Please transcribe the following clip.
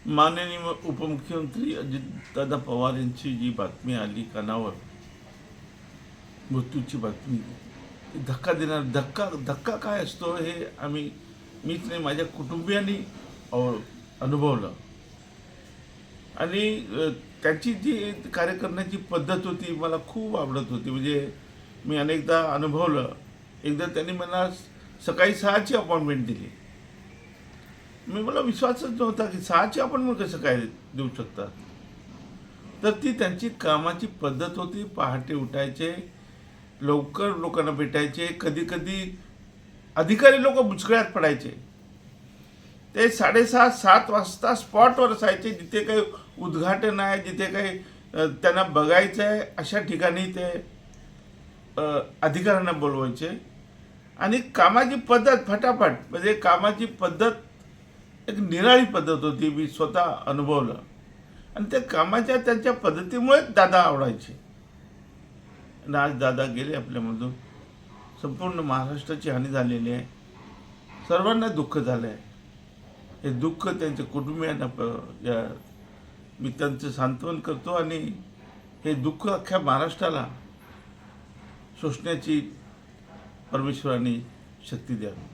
माननीय उपमुख्यमंत्री अजितदादा पवार यांची जी बातमी आली कानावर, मृत्यूची बातमी, धक्का देणार. धक्का काय असतो हे मीच नाही, माझ्या कुटुंबियांनी अनुभवलं. आणि त्याची जी कार्य करण्याची पद्धत होती मला खूप आवडत होती. म्हणजे मी अनेकदा अनुभवलं. एकदा त्यांनी मला सकाळी 6ची अपॉइंटमेंट दिली. मला विश्वासच नव्हता की 6ची अपॉइंटमेंट कसं काय देऊ शकतात. तर ती त्यांची कामाची पद्धत होती. पहाटे उठायचे, लवकर लोकांना भेटायचे. कधी कधी अधिकारी लोक बुचकळ्यात पडायचे. ते 6:30-7 वाजता स्पॉटवर असायचे. जिथे काही उद्घाटन आहे, जिथे काही त्यांना बघायचं आहे, अशा ठिकाणी ते अधिकाऱ्यांना बोलवायचे. आणि कामाची पद्धत फटाफट, म्हणजे कामाची पद्धत एक निराळी पद्धत होती. मी स्वतः अनुभवलं. आणि त्या कामाच्या त्यांच्या पद्धतीमुळेच दादा आवडायचे. आणि आज दादा गेले आपल्यामधून. संपूर्ण महाराष्ट्राची हानी झालेली आहे. सर्वांना दुःख झालं आहे. हे दुःख त्यांच्या कुटुंबियांना मी त्यांचं सांत्वन करतो. आणि हे दुःख अख्ख्या महाराष्ट्राला सोसण्याची परमेश्वराने शक्ती द्यावी.